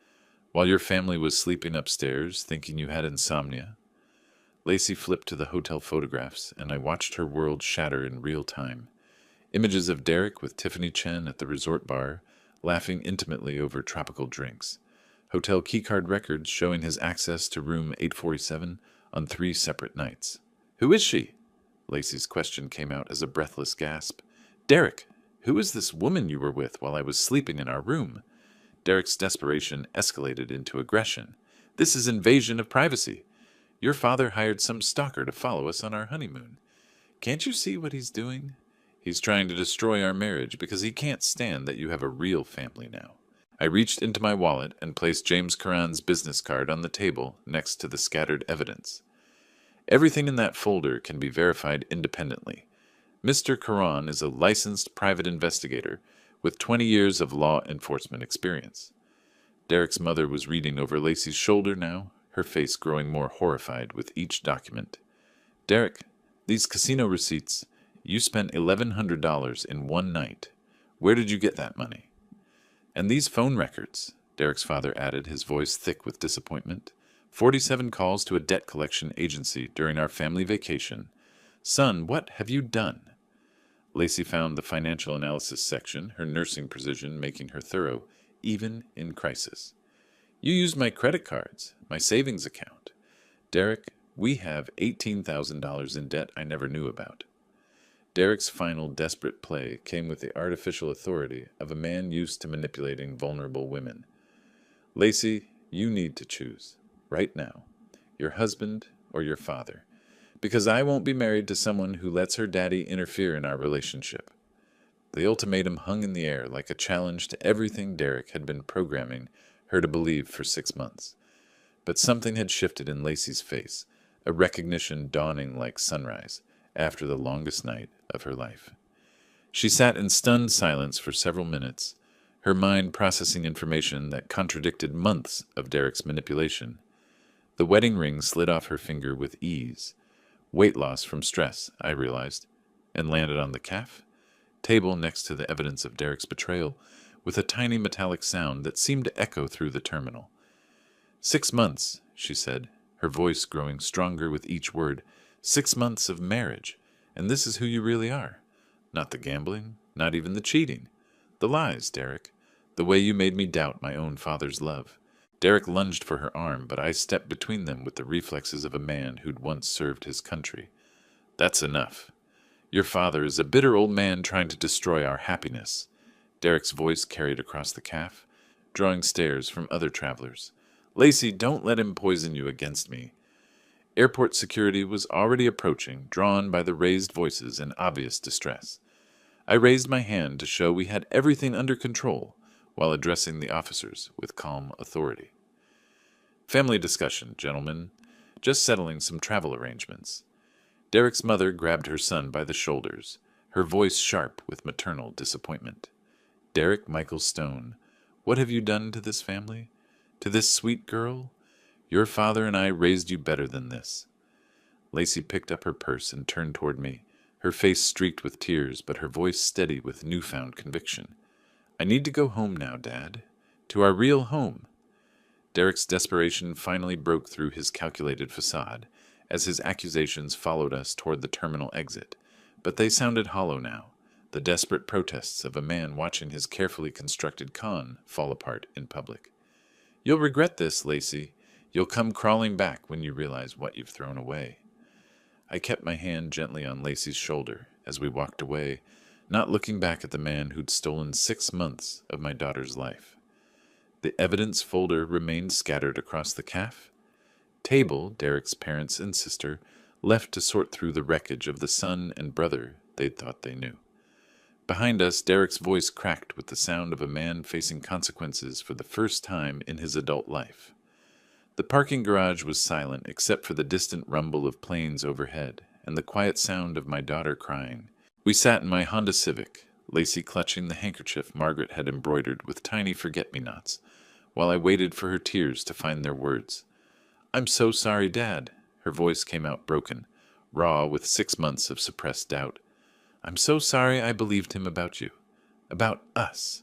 A: while your family was sleeping upstairs, thinking you had insomnia. Lacey flipped to the hotel photographs, and I watched her world shatter in real time. Images of Derek with Tiffany Chen at the resort bar, laughing intimately over tropical drinks. Hotel keycard records showing his access to room 847 on 3 separate nights. Who is she? Lacey's question came out as a breathless gasp. Derek, who is this woman you were with while I was sleeping in our room? Derek's desperation escalated into aggression. This is invasion of privacy. Your father hired some stalker to follow us on our honeymoon. Can't you see what he's doing? He's trying to destroy our marriage because he can't stand that you have a real family now. I reached into my wallet and placed James Curran's business card on the table next to the scattered evidence. Everything in that folder can be verified independently. Mr. Karan is a licensed private investigator with 20 years of law enforcement experience. Derek's mother was reading over Lacey's shoulder now, her face growing more horrified with each document. Derek, these casino receipts, you spent $1,100 in one night. Where did you get that money? And these phone records, Derek's father added, his voice thick with disappointment. 47 calls to a debt collection agency during our family vacation. Son, what have you done? Lacey found the financial analysis section, her nursing precision making her thorough, even in crisis. You used my credit cards, my savings account. Derek, we have $18,000 in debt I never knew about. Derek's final desperate play came with the artificial authority of a man used to manipulating vulnerable women. Lacey, you need to choose, right now, your husband or your father, because I won't be married to someone who lets her daddy interfere in our relationship. The ultimatum hung in the air like a challenge to everything Derek had been programming her to believe for 6 months. But something had shifted in Lacey's face, a recognition dawning like sunrise after the longest night of her life. She sat in stunned silence for several minutes, her mind processing information that contradicted months of Derek's manipulation. The wedding ring slid off her finger with ease. Weight loss from stress, I realized, and landed on the calf table next to the evidence of Derek's betrayal with a tiny metallic sound that seemed to echo through the terminal. 6 months, she said, her voice growing stronger with each word. 6 months of marriage, and this is who you really are. Not the gambling, not even the cheating. The lies, Derek. The way you made me doubt my own father's love. Derek lunged for her arm, but I stepped between them with the reflexes of a man who'd once served his country. That's enough. Your father is a bitter old man trying to destroy our happiness. Derek's voice carried across the calf, drawing stares from other travelers. Lacey, don't let him poison you against me. Airport security was already approaching, drawn by the raised voices in obvious distress. I raised my hand to show we had everything under control, while addressing the officers with calm authority. Family discussion, gentlemen. Just settling some travel arrangements. Derek's mother grabbed her son by the shoulders, her voice sharp with maternal disappointment. Derek Michael Stone, what have you done to this family? To this sweet girl? Your father and I raised you better than this. Lacey picked up her purse and turned toward me, her face streaked with tears, but her voice steady with newfound conviction. I need to go home now, Dad. To our real home. Derek's desperation finally broke through his calculated facade, as his accusations followed us toward the terminal exit, but they sounded hollow now, the desperate protests of a man watching his carefully constructed con fall apart in public. You'll regret this, Lacey. You'll come crawling back when you realize what you've thrown away. I kept my hand gently on Lacey's shoulder as we walked away, not looking back at the man who'd stolen 6 months of my daughter's life. The evidence folder remained scattered across the calf table, Derek's parents and sister left to sort through the wreckage of the son and brother they'd thought they knew. Behind us, Derek's voice cracked with the sound of a man facing consequences for the first time in his adult life. The parking garage was silent except for the distant rumble of planes overhead and the quiet sound of my daughter crying. We sat in my Honda Civic, Lacey clutching the handkerchief Margaret had embroidered with tiny forget-me-nots, while I waited for her tears to find their words. I'm so sorry, Dad. Her voice came out broken, raw with 6 months of suppressed doubt. I'm so sorry I believed him about you. About us.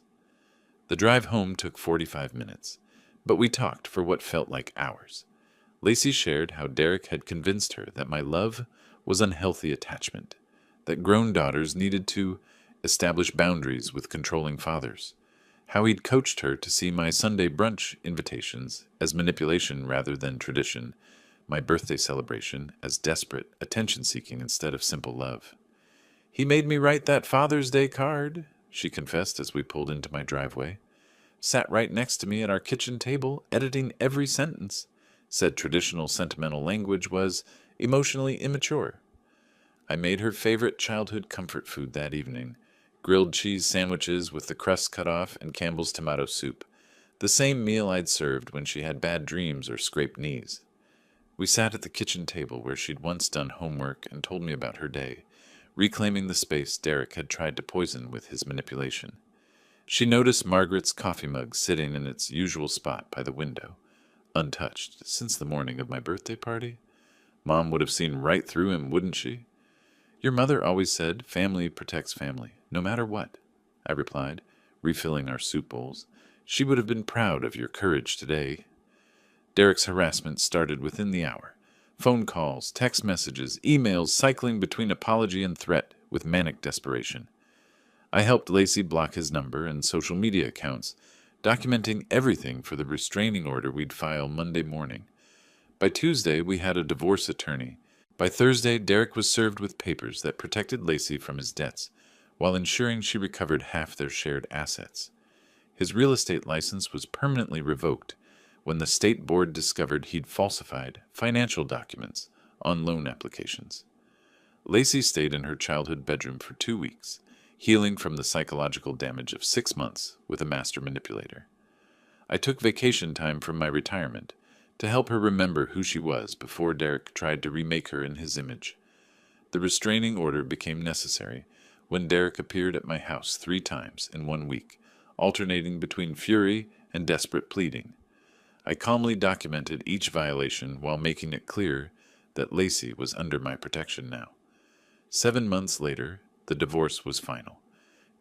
A: The drive home took 45 minutes, but we talked for what felt like hours. Lacey shared how Derek had convinced her that my love was unhealthy attachment, that grown daughters needed to establish boundaries with controlling fathers, how he'd coached her to see my Sunday brunch invitations as manipulation rather than tradition, my birthday celebration as desperate attention-seeking instead of simple love. He made me write that Father's Day card, she confessed as we pulled into my driveway. Sat right next to me at our kitchen table, editing every sentence. Said traditional sentimental language was emotionally immature. I made her favorite childhood comfort food that evening, grilled cheese sandwiches with the crust cut off and Campbell's tomato soup, the same meal I'd served when she had bad dreams or scraped knees. We sat at the kitchen table where she'd once done homework and told me about her day, reclaiming the space Derek had tried to poison with his manipulation. She noticed Margaret's coffee mug sitting in its usual spot by the window, untouched since the morning of my birthday party. Mom would have seen right through him, wouldn't she? Your mother always said family protects family, no matter what, I replied, refilling our soup bowls. She would have been proud of your courage today. Derek's harassment started within the hour. Phone calls, text messages, emails cycling between apology and threat with manic desperation. I helped Lacey block his number and social media accounts, documenting everything for the restraining order we'd file Monday morning. By Tuesday, we had a divorce attorney. By Thursday, Derek was served with papers that protected Lacey from his debts, while ensuring she recovered half their shared assets. His real estate license was permanently revoked when the state board discovered he'd falsified financial documents on loan applications. Lacey stayed in her childhood bedroom for 2 weeks, healing from the psychological damage of 6 months with a master manipulator. I took vacation time from my retirement to help her remember who she was before Derek tried to remake her in his image. The restraining order became necessary when Derek appeared at my house 3 times in 1 week, alternating between fury and desperate pleading. I calmly documented each violation while making it clear that Lacey was under my protection now. 7 months later, the divorce was final.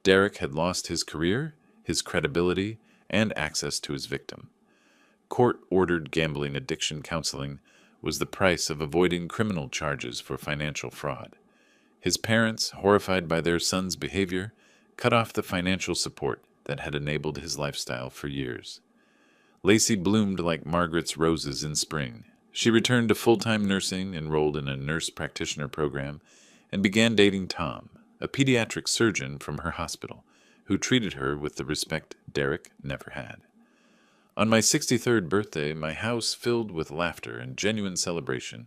A: Derek had lost his career, his credibility, and access to his victim. Court-ordered gambling addiction counseling was the price of avoiding criminal charges for financial fraud. His parents, horrified by their son's behavior, cut off the financial support that had enabled his lifestyle for years. Lacey bloomed like Margaret's roses in spring. She returned to full-time nursing, enrolled in a nurse practitioner program, and began dating Tom, a pediatric surgeon from her hospital, who treated her with the respect Derek never had. On my 63rd birthday, my house filled with laughter and genuine celebration.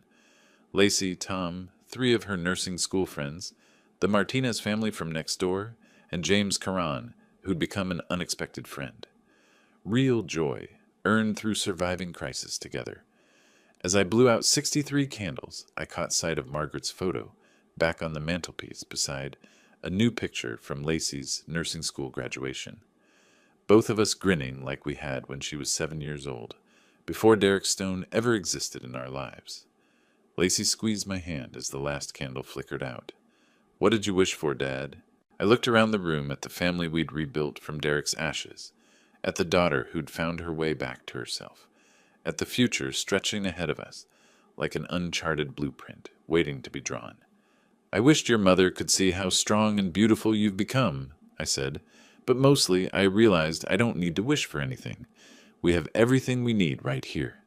A: Lacey, Tom, 3 of her nursing school friends, the Martinez family from next door, and James Caron, who'd become an unexpected friend. Real joy, earned through surviving crisis together. As I blew out 63 candles, I caught sight of Margaret's photo, back on the mantelpiece beside a new picture from Lacey's nursing school graduation. Both of us grinning like we had when she was 7 years old, before Derek Stone ever existed in our lives. Lacey squeezed my hand as the last candle flickered out. "What did you wish for, Dad?" I looked around the room at the family we'd rebuilt from Derek's ashes, at the daughter who'd found her way back to herself, at the future stretching ahead of us like an uncharted blueprint waiting to be drawn. "I wished your mother could see how strong and beautiful you've become," I said. "But mostly, I realized I don't need to wish for anything. We have everything we need right here."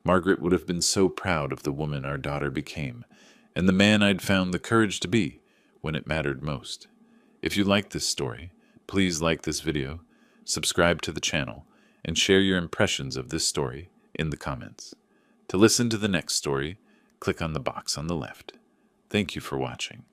A: Margaret would have been so proud of the woman our daughter became, and the man I'd found the courage to be when it mattered most. If you like this story, please like this video, subscribe to the channel, and share your impressions of this story in the comments. To listen to the next story, click on the box on the left. Thank you for watching.